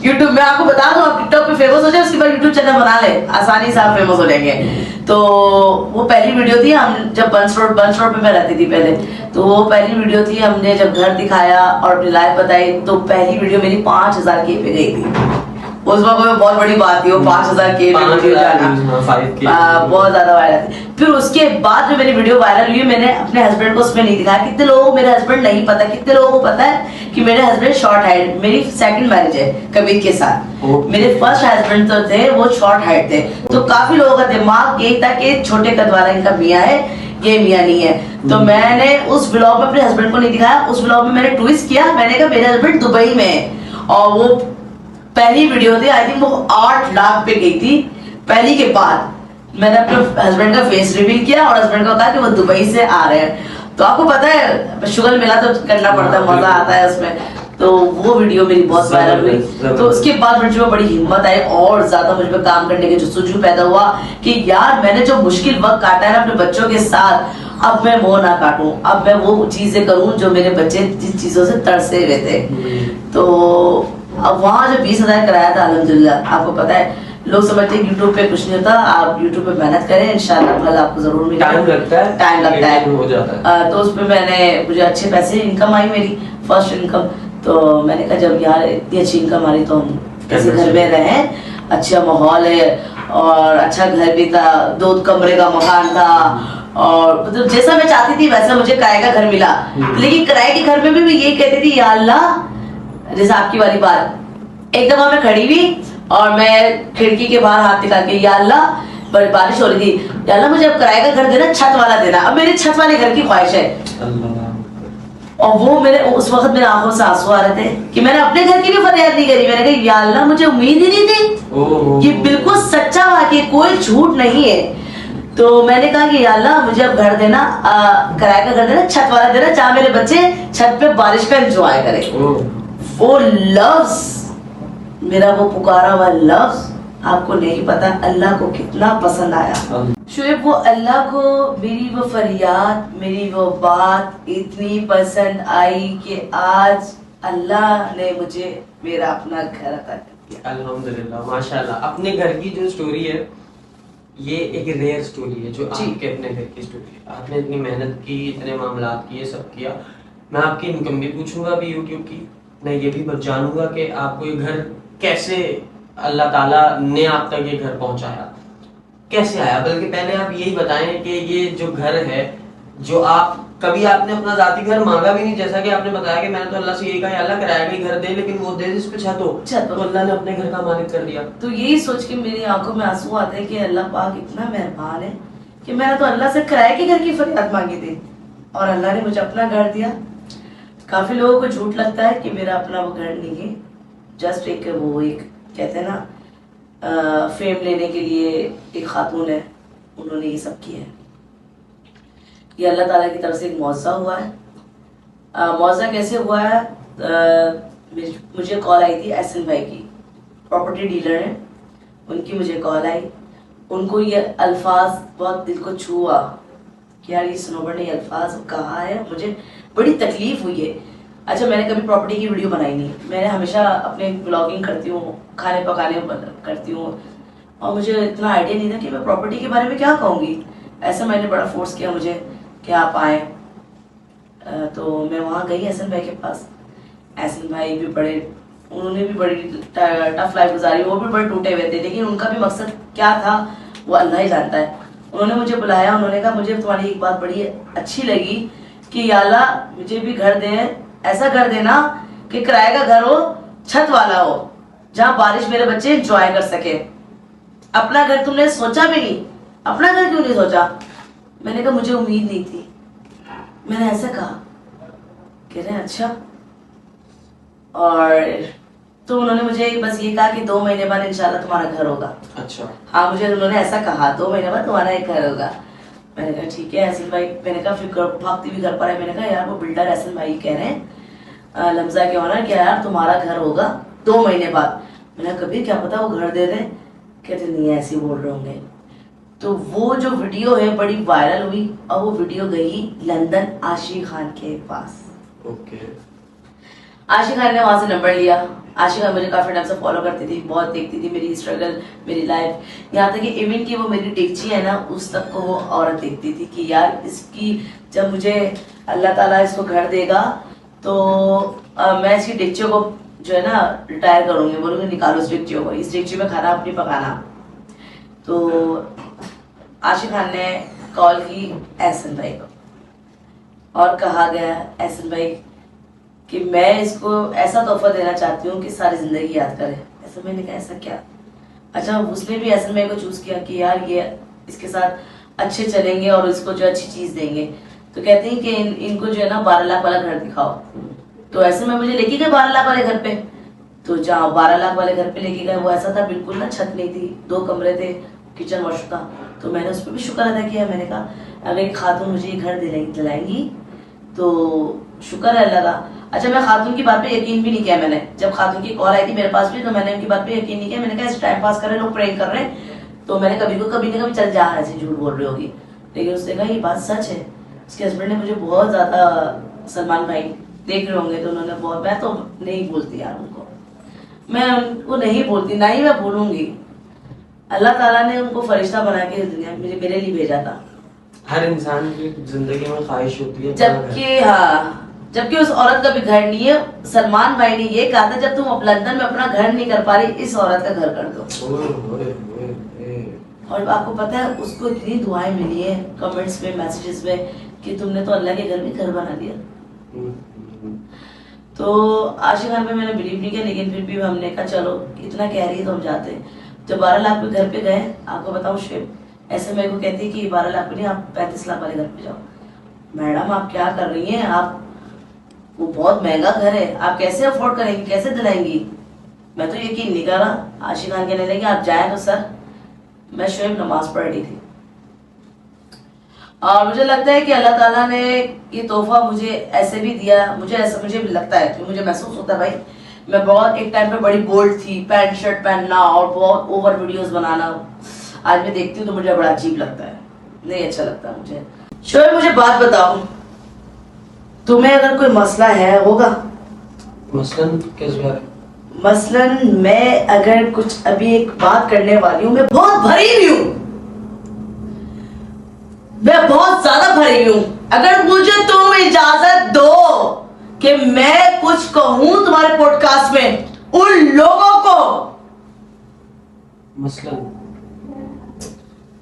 यूट्यूब में, आपको बता दूं, आप टिकटॉक पे फेमस हो जाए उसके बाद यूट्यूब चैनल बना ले, आसानी से आप फेमस हो जाएंगे। तो वो पहली वीडियो थी, हम जब बंस रोड पे मैं रहती थी पहले, तो वो पहली वीडियो थी, हमने जब घर दिखाया और अपनी लाइफ बताई तो पहली वीडियो मेरी 5000 के पे गई थी। उस वक्त में बहुत बड़ी बात थी वो 5000 के वीडियो जाना, बहुत ज्यादा वायरल थी। फिर उसके बाद जो मेरी वीडियो वायरल हुई, मैंने अपने हस्बैंड को उसमें नहीं दिखाया। कितने लोगों को मेरे हस्बैंड नहीं पता, कितने लोगों को पता है कि मेरे हस्बैंड शॉर्ट हाइट, मेरी सेकंड मैरिज है कबीर के साथ। मेरे फर्स्ट हस्बैंड तो थे वो शॉर्ट हाइट थे, तो काफी लोगों का दिमाग यही था कि छोटे कद वाला इनका मियाँ है, ये मियाँ नहीं है। तो मैंने उस व्लॉग में अपने हस्बैंड को नहीं दिखाया। उस व्लॉग में मैंने ट्विस्ट किया, मैंने कहा मेरे हस्बैंड दुबई में है, और वो पहली वीडियो थी, आई थिंक वो 8 लाख पे गई थी। पहली के बाद मैंने अपने हस्बैंड का फेस रिवील किया और हस्बैंड को कहा कि वो दुबई से आ रहे हैं। तो आपको पता है शुगर मिला तो करना पड़ता है, मजा आता है उसमें। तो वो वीडियो मेरी बहुत वायरल हुई। तो उसके बाद मुझे में बड़ी हिम्मत आई और ज्यादा मुझ पर काम करने के जुस्सू पैदा हुआ कि यार मैंने जो मुश्किल वक्त काटा है ना अपने बच्चों के साथ, अब मैं वो ना काटूं, अब मैं वो चीजें करूं जो मेरे बच्चे जिन चीजों से तरसे हुए थे। तो अब वहाँ जो 20,000 कराया था, अल्हम्दुलिल्लाह, आपको पता है लोग समझते हैं यूट्यूब पे कुछ नहीं होता, आप यूट्यूब पे मेहनत करें, इंशाल्लाह फल आपको जरूर मिलेगा। टाइम लगता है हो जाता है। तो उसमें मैंने, मुझे अच्छे पैसे इनकम आई, मेरी फर्स्ट इनकम। तो मैंने कहा जब यार इतनी अच्छी इनकम आ रही तो हम किसी घर में रहें, अच्छा माहौल है और अच्छा घर भी था, 2 कमरे का मकान था, और मतलब जैसा मैं चाहती थी वैसा मुझे किराए का घर मिला। लेकिन किराए के घर में भी मैं ये कहती थी या अल्लाह, जैसे आपकी वाली बात, एक दफा मैं खड़ी हुई और मैं खिड़की के बाहर हाथ निकाल के या अल्लाह, बारिश हो रही थी, या अल्लाह मुझे अब किराए का घर देना, छत वाला देना। अब मेरी छत वाले घर की ख्वाहिश है। और वो मेरे उस वक्त मेरे आंखों से आंसू आ रहे थे कि मैंने अपने घर की भी फरियाद नहीं करी। मैंने कहा या अल्लाह मुझे उम्मीद ही नहीं थी। ये बिल्कुल सच्चा वाकई, कोई झूठ नहीं है। तो मैंने कहा कि या अल्लाह मुझे अब घर देना, किराए का घर देना, छत वाला देना, जहाँ मेरे बच्चे छत पे बारिश का एंजॉय करें। वो लफ्ज, मेरा वो पुकारा हुआ लफ्ज, आपको नहीं पता अल्लाह को कितना पसंद आया। शुएब, वो अल्लाह को मेरी वो फरियाद, मेरी वो बात इतनी पसंद आई कि आज अल्लाह ने मुझे मेरा अपना घर अता कर दिया। अल्हम्दुलिल्लाह, माशाल्लाह। अपने घर की जो स्टोरी है ये एक रेयर स्टोरी है, जो आपके अपने घर की स्टोरी है। आपने इतनी मेहनत की, इतने मामलात किए, सब किया। मैं आपकी इनकम भी पूछूंगा अभी यूट्यूब की, मैं ये भी जानूंगा कि आपको ये घर कैसे अल्लाह ताला ने आप तक ये घर पहुंचाया, कैसे आया। बल्कि पहले आप यही बताएं कि ये जो घर है, जो आप कभी आपने अपना जाती घर मांगा भी नहीं, जैसा कि आपने बताया कि मैंने तो अल्लाह से यही कहा अल्लाह किराए का घर दे, लेकिन वो दे जिस पे छत हो, तो अल्लाह ने अपने घर का मालिक कर दिया। तो यही सोच के मेरी आंखों में आंसू आते हैं कि अल्लाह पाक इतना मेहरबान है कि मैंने तो अल्लाह से किराए के घर की फरियाद मांगी थी और अल्लाह ने मुझे अपना घर दिया। काफी लोगों को झूठ लगता है कि मेरा अपना वो घर नहीं है, जस्ट एक वो एक कहते हैं ना फेम लेने के लिए एक खातून है, उन्होंने ये सब किया है। ये अल्लाह ताला की तरफ से एक मौज़ा हुआ है। मौज़ा कैसे हुआ है? मुझे कॉल आई थी एहसन भाई की, प्रॉपर्टी डीलर है, उनकी मुझे कॉल आई। उनको ये अल्फाज बहुत दिल को छुआ कि यार ये सनोवर ने ये अल्फाज कहा है, मुझे बड़ी तकलीफ हुई है। अच्छा, मैंने कभी प्रॉपर्टी की वीडियो बनाई नहीं, मैंने हमेशा अपने ब्लॉगिंग करती हूँ, खाने पकाने करती हूँ, और मुझे इतना आइडिया नहीं था कि मैं प्रॉपर्टी के बारे में क्या कहूँगी। ऐसा मैंने बड़ा फोर्स किया मुझे कि आप आए। तो मैं वहाँ गई एहसन भाई के पास। एहसन भाई भी बड़े, उन्होंने भी बड़ी टफ लाइफ गुजारी, वो भी बड़े टूटे हुए थे, लेकिन उनका भी मकसद क्या था वो अल्लाह ही जानता है। उन्होंने मुझे बुलाया, उन्होंने कहा मुझे तुम्हारी एक बात बड़ी अच्छी लगी कि या अल्लाह मुझे भी घर दे, ऐसा घर देना कि किराए का घर हो, छत वाला हो, जहाँ बारिश मेरे बच्चे एंजॉय कर सके। अपना घर तुमने सोचा भी नहीं, अपना घर क्यों नहीं सोचा? मैंने कहा मुझे उम्मीद नहीं थी, मैंने ऐसा कहा, कह रहे हैं अच्छा। और तो उन्होंने मुझे बस ये कहा कि 2 महीने बाद इंशाल्लाह तुम्हारा घर होगा। अच्छा। हाँ, मुझे उन्होंने ऐसा कहा 2 महीने बाद तुम्हारा एक घर होगा। मैंने कहा ठीक है हसन भाई। मैंने कहा फिर भागती भी घर पर है। मैंने कहा यार वो बिल्डर हसन भाई कह रहे हैं लम्जा के ऑनर क्या यार तुम्हारा घर होगा 2 महीने बाद। मैंने कहा कभी क्या पता वो घर दे दें। कहते नहीं ऐसे बोल रहे होंगे। तो वो जो वीडियो है बड़ी वायरल हुई और वो वीडियो गई लंदन आशिक खान के पास। ओके। आशिक खान ने वहां से नंबर लिया। आशिक खान मुझे काफी टाइम से फॉलो करती थी, बहुत देखती थी मेरी स्ट्रगल, मेरी लाइफ। यहाँ तक कि इवन की वो मेरी डिक्ची है ना उस तक को वो औरत देखती थी कि यार इसकी जब मुझे अल्लाह ताला इसको घर देगा तो मैं इसकी डिक्चियों को जो है ना रिटायर करूंगी, बोलूंगी निकालो इस डिक्चियों को, इस डिक्ची में खाना अपनी पकाना। तो आशिक खान ने कॉल की एहसन भाई को और कहा गया एहसन भाई कि मैं इसको ऐसा तोहफा देना चाहती हूँ कि सारी जिंदगी याद करे। ऐसा मैंने कहा ऐसा क्या? अच्छा, उसने भी एहसन भाई को चूज किया कि यार ये इसके साथ अच्छे चलेंगे और इसको जो अच्छी चीज देंगे। तो कहते हैं कि इनको जो है ना 12 लाख वाला घर दिखाओ। तो ऐसे में मुझे लेके गए 12 लाख वाले घर पे। तो जहाँ 12 लाख वाले घर पे लेके गए वो ऐसा था बिल्कुल ना, छत नहीं थी, 2 कमरे थे, किचन वॉश था। तो मैंने उस पर भी शुक्र अदा किया। मैंने कहा अगर एक खातून मुझे ये घर दिलाएंगी तो शुक्र है अल्लाह का। अच्छा, मैं खातून की बात पे यकीन भी नहीं किया। मैंने जब खातून की कॉल आई थी मेरे पास भी तो मैंने उनकी बात पे यकीन नहीं किया। मैंने कहा इस टाइम पास कर रहे लोग, प्रेंक कर रहे हैं। तो मैंने कभी नहीं कभी चल जा ऐसे झूठ बोल रही होगी। लेकिन उसने कहा ये बात सच है। उसके हस्बैंड ने मुझे बहुत ज्यादा, सलमान भाई देख रहे होंगे तो उन्होंने बहुत, मैं तो नहीं बोलती यार उनको, मैं उनको नहीं बोलती, ना ही मैं बोलूंगी। अल्लाह ताला ने उनको फरिश्ता बना के दुनिया में मेरे लिए भेजा था। हर इंसान की जिंदगी में ख्वाहिश होती है, जबकि उस औरत का भी घर नहीं है। सलमान भाई ने ये कहा था जब तुम लंदन में अपना घर नहीं कर पा रही इस औरत का घर कर दो। और आपको पता है उसको इतनी दुआएं मिली है कमेंट्स में, मैसेजेस में कि तुमने तो अल्लाह के घर में घर बना दिया। तो आशिक खान पे मैंने बिलीव नहीं किया, लेकिन फिर भी हमने कहा चलो इतना कह रही है तो हम जाते हैं। जब 12 लाख पे घर पे गए, आपको बताऊं शिव ऐसे मेरे को कहती है कि 12 लाख पे नहीं आप 35 लाख वाले घर पे जाओ। मैडम आप क्या कर रही हैं, आप वो बहुत महंगा घर है, आप कैसे अफोर्ड करेंगी, कैसे दिलाएंगी? मैं तो यकीन नहीं कर रहा। आशिक खान कहने लगे आप जाए तो सर। मैं शुएब नमाज पढ़ रही थी और मुझे लगता है कि अल्लाह ताला ने ये तोहफा मुझे ऐसे भी दिया। मुझे भी लगता है कि मुझे महसूस होता है भाई मैं बहुत एक टाइम पे बड़ी बोल्ड थी, पैंट शर्ट पहनना और बहुत ओवर वीडियोस बनाना। आज मैं देखती हूँ तो मुझे बड़ा अजीब लगता है, नहीं अच्छा लगता मुझे। शोएब मुझे बात बताओ, तुम्हें अगर कोई मसला है होगा? मसलन किस बारे? मसलन मैं अगर कुछ अभी एक बात करने वाली हूँ, मैं बहुत भरी हुई हूँ, मैं बहुत ज्यादा भरी हुई हूँ। अगर मुझे तुम इजाजत दो कि मैं कुछ कहूं तुम्हारे पॉडकास्ट में उन लोगों को,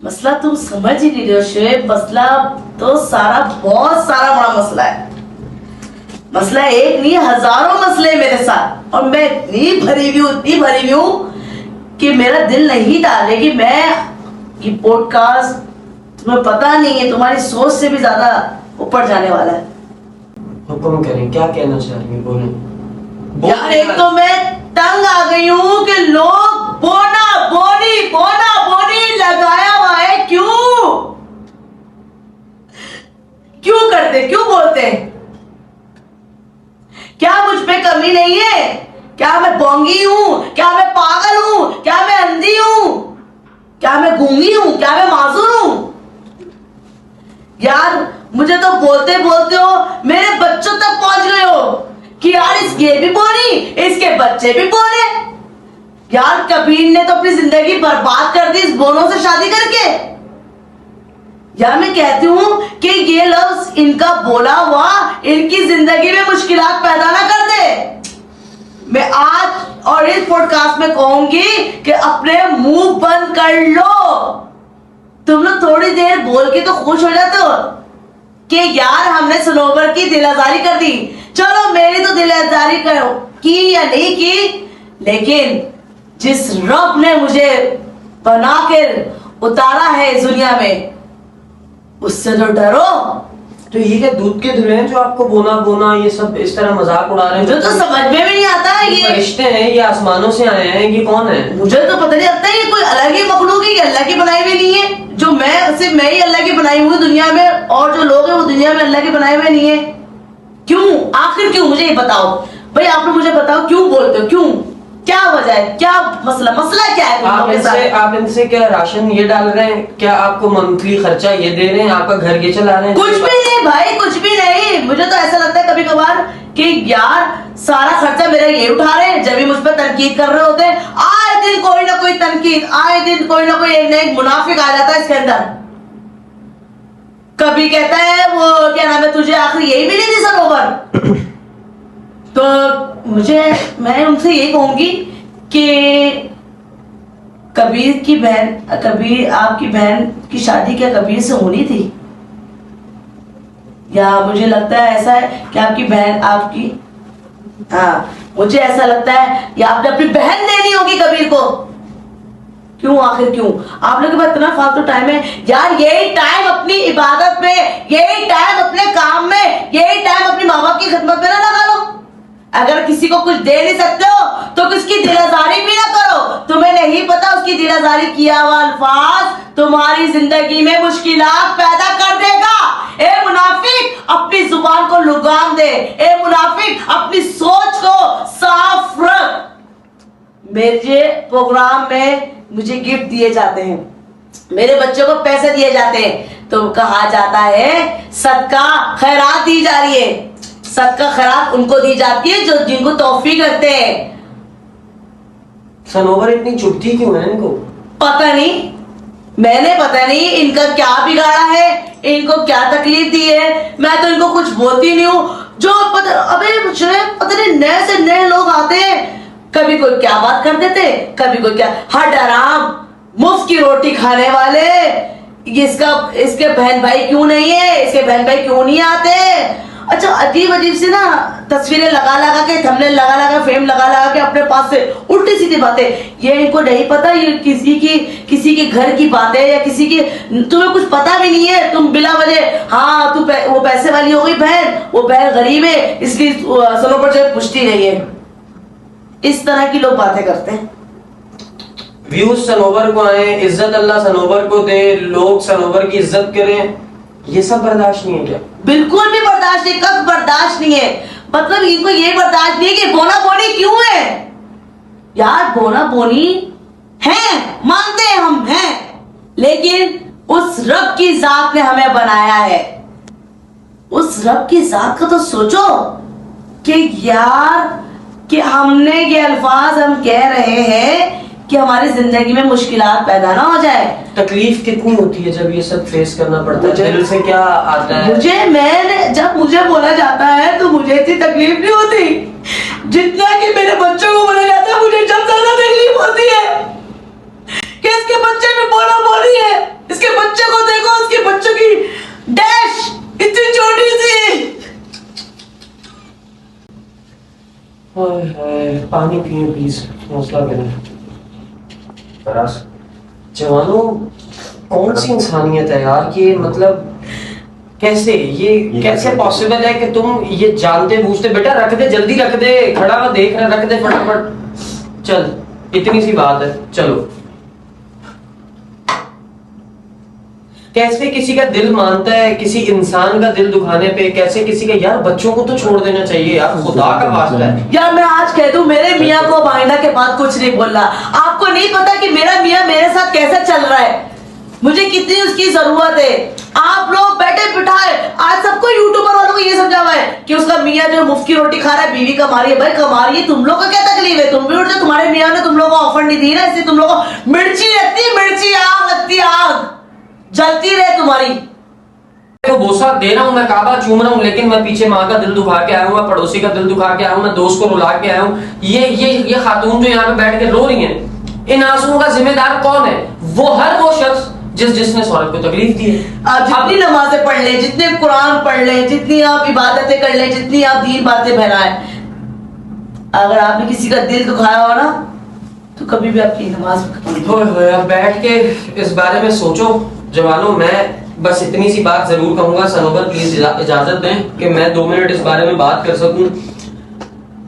मसला तुम समझ ही नहीं रहे हो शुएब। मसला तो बहुत सारा बड़ा मसला है। मसला एक नहीं हजारों मसले मेरे साथ और मैं इतनी भरी हुई हूं कि मेरा दिल नहीं था। लेकिन मैं ये पॉडकास्ट तुम्हें पता नहीं है तुम्हारी सोच से भी ज्यादा ऊपर जाने वाला है। हुक्म करें, क्या कहना चाह रही हैं, बोलें। यार एक तो मैं तंग आ गई हूँ कि लोग बोना बोनी लगाया हुआ है। क्यों करते, क्यों बोलते? क्या मुझ पे कमी नहीं है? क्या मैं बोंगी हूं? क्या मैं पागल हूं? क्या मैं अंधी हूं? क्या मैं गूंगी हूं? क्या मैं मासूर हूं? यार मुझे तो बोलते बोलते हो मेरे बच्चों तक पहुंच गए हो कि यार इसके भी बोनी, इसके बच्चे भी बोने। यार कबीर ने तो अपनी जिंदगी बर्बाद कर दी इस बोनों से शादी करके। यार मैं कहती हूं कि ये लफ्ज इनका बोला हुआ इनकी जिंदगी में मुश्किलात पैदा ना कर दे। मैं आज और इस पॉडकास्ट में कहूंगी कि अपने मुंह बंद कर लो। तुम लोग थोड़ी देर बोल के तो खुश हो जाते हो कि यार हमने सनोबर की दिल आजारी कर दी। चलो मेरी तो दिल आजारी की या नहीं की, लेकिन जिस रब ने मुझे बनाकर उतारा है इस दुनिया में उससे तो डरो। तो ये क्या दूध के धुले हैं जो आपको बोना बोना ये सब इस तरह मजाक उड़ा रहे हैं? मुझे तो समझ में भी नहीं आता है ये फरिश्ते हैं, ये आसमानों से आए हैं, ये कौन है? मुझे तो पता नहीं लगता ये कोई अलग ही मखलूक है, अल्लाह की बनाई हुई नहीं है। जो मैं सिर्फ मैं ही अल्लाह की बनाई हुई दुनिया में, और जो लोग हैं वो दुनिया में अल्लाह के बनाए हुए नहीं है। क्यों, आखिर क्यों, मुझे ये बताओ भाई, आप लोग मुझे बताओ क्यों बोलते हो, क्यों, क्या वजह है, क्या मसला क्या है आप इनसे क्या राशन ये डाल रहे हैं? क्या आपको मंथली खर्चा ये दे रहे हैं? आपका घर ये चला रहे हैं? कुछ भी नहीं भाई, कुछ भी नहीं। मुझे तो ऐसा लगता है कभी कभार कि यार सारा खर्चा मेरा ये उठा रहे हैं, जब भी मुझ पर तनकीद कर रहे होते हैं। आए दिन कोई ना कोई तनकीद, आए दिन कोई ना कोई एक ना एक मुनाफिक आ जाता है इसके अंदर। कभी कहता है वो क्या नाम है, तुझे आखिर यही मिली थी सरोवर। तो मैं उनसे यही कहूंगी कि कबीर की बहन, कबीर आपकी बहन की शादी क्या कबीर से होनी थी? या मुझे लगता है ऐसा है कि आपकी बहन आपकी, हाँ मुझे ऐसा लगता है या आपने अपनी बहन देनी होगी कबीर को। क्यों, आखिर क्यों? आप लोगों के पास इतना फालतू टाइम है यार, यही टाइम अपनी इबादत में, यही टाइम अपने काम में, यही टाइम अपनी माँ बाप की खिदमत में ना लगा लो। अगर किसी को कुछ दे नहीं सकते हो तो किसकी दिलाजारी भी ना करो। तुम्हें नहीं पता उसकी दिलाजारी किया हुआ अल्फाज तुम्हारी जिंदगी में मुश्किलात पैदा कर देगा। ए मुनाफिक, अपनी जुबान को लुगाम दे। ए मुनाफिक, अपनी सोच को साफ रख। मेरे प्रोग्राम में मुझे गिफ्ट दिए जाते हैं, मेरे बच्चों को पैसे दिए जाते हैं, तो कहा जाता है सदका खैरात दी जा रही है। सदका खैरात उनको दी जाती है जो जिनको तौफीक रखते हैं। सनोवर इतनी चुभती क्यों है इनको? पता नहीं, मैंने पता नहीं इनका क्या बिगाड़ा है, इनको क्या तकलीफ दी है। मैं तो इनको कुछ बोलती नहीं हूँ। जो अबे पता नहीं नए से नए लोग आते हैं, कभी कोई क्या बात कर देते, कभी कोई क्या, हट आराम, मुफ्त की रोटी खाने वाले। इसके बहन भाई क्यों नहीं है, इसके बहन भाई क्यों नहीं आते। अच्छा, अजीब अजीब से ना तस्वीरें लगा लगा के, थंबनेल लगा लगा, फ्रेम लगा लगा के अपने पास से उल्टी सीधी बातें। ये इनको नहीं पता ये किसी के घर की बात है, या किसी की, तुम्हें कुछ पता भी नहीं है। तुम बिला वजह, हाँ तू वो पैसे वाली हो गई बहन, वो बहन गरीब है इसलिए सनोवर जो पूछती नहीं है। इस तरह की लोग बातें करते हैं। व्यूज सनोवर को आए, इज्जत अल्लाह सनोवर को दे, लोग सनोवर की इज्जत करें, ये सब बर्दाश्त नहीं है क्या? बिल्कुल भी बर्दाश्त नहीं, कब बर्दाश्त नहीं है। मतलब इनको ये बर्दाश्त नहीं है कि बोना बोनी क्यों है। यार बोना बोनी है, मानते हैं हम हैं, लेकिन उस रब की जात ने हमें बनाया है। उस रब की जात का तो सोचो कि यार कि हमने ये अल्फाज हम कह रहे हैं कि हमारी जिंदगी में मुश्किलात पैदा ना हो जाए। तकलीफ कितनी होती है जब ये सब फेस करना पड़ता है? दिल से क्या आता है? जब मुझे बोला जाता है तो मुझे इतनी तकलीफ नहीं होती जितना कि मेरे बच्चों को बोला जाता है। मुझे जब ज्यादा तकलीफ होती है कि इसके बच्चे में बोला बोली है, इसके बच्चे को देखो, उसके बच्चों की डैश इतनी छोटी सी। पानी पिए प्लीज, हौसला करें। जवानों, कौन सी इंसानियत है यार ये? मतलब कैसे ये कैसे पॉसिबल है कि तुम ये जानते बूझते, बेटा रख दे, जल्दी रख दे, खड़ा हुआ देख रहा, रख दे फटाफट, चल, इतनी सी बात है, चलो। कैसे किसी का दिल मानता है किसी इंसान का दिल दुखाने पे? कैसे किसी का, यार बच्चों को तो छोड़ देना चाहिए यार, खुदा का वास्ता है। यार मैं आज कह दूं, मेरे मियाँ को बाइंडा के बाद कुछ नहीं बोलना। आपको नहीं पता कि मेरा मियाँ मेरे साथ कैसे चल रहा है, मुझे कितनी उसकी जरूरत है। आप लोग बैठे बिठाए, आज सबको यूट्यूबर वालों को ये समझा हुआ है कि उसका मियाँ जो मुफ्त की रोटी खा रहा है, बीवी कमा रही है। भाई कमा रही है, तुम लोग को क्या तकलीफ है? तुम भी उठते, तुम्हारे मियाँ ने तुम लोग को ऑफर नहीं दी ना, इसलिए तुम लोग को मिर्ची लगती, मिर्ची आग लगती, आग जलती रहे तुम्हारी। को बोसा दे रहा हूँ, मैं काबा चूम रहा हूँ, लेकिन मैं पीछे माँ का दिल दुखा के आया हूँ, मैं पड़ोसी का दिल दुखा के आया हूँ, मैं दोस्त को रुला के आया हूँ। ये खातून जो यहाँ पे बैठ के रो रही हैं, इन आंसुओं का जिम्मेदार कौन है? वो शख्स जिसने औरत को तकलीफ दी है। आप जितनी नमाजें पढ़ ले, जितने कुरान पढ़ ले, जितनी आप इबादतें कर ले, जितनी आप दीन बातें फैलाएं, अगर आपने किसी का दिल दुखाया हो ना तो कभी भी आपकी नमाज बैठ के इस बारे में सोचो जवानों। मैं बस इतनी सी बात जरूर कहूंगा, सनोवर प्लीज इजाजत दें कि मैं 2 मिनट इस बारे में बात कर सकूं।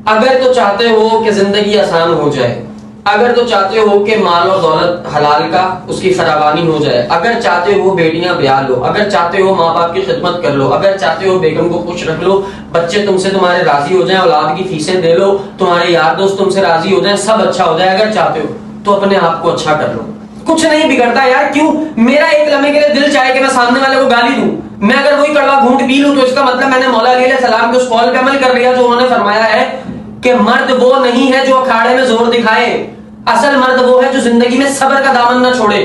अगर तो चाहते हो कि जिंदगी आसान हो जाए, अगर तो चाहते हो कि माल और दौलत हलाल का उसकी फरावानी हो जाए, अगर चाहते हो बेटियां ब्याह लो, अगर चाहते हो माँ बाप की खिदमत कर लो, अगर चाहते हो बेगम को खुश रख लो, बच्चे तुमसे तुम्हारे राजी हो जाएं, औलाद की फीसें दे लो, तुम्हारे यार दोस्त तुमसे राजी हो जाएं, सब अच्छा हो जाए, अगर चाहते हो तो अपने आप को अच्छा कर लो। कुछ नहीं बिगड़ता यार। क्यों मेरा एक लम्हे के लिए दिल चाहे कि मैं सामने वाले को गाली दूं, मैं अगर वही कड़वा घूंट पी लूं तो इसका मतलब मैंने मौला अलैहिस्सलाम के उस कौल पे अमल कर लिया जो उन्होंने फरमाया है कि मर्द वो नहीं है जो अखाड़े में जोर दिखाए, असल मर्द वो है जो जिंदगी में सब्र का दामन न छोड़े।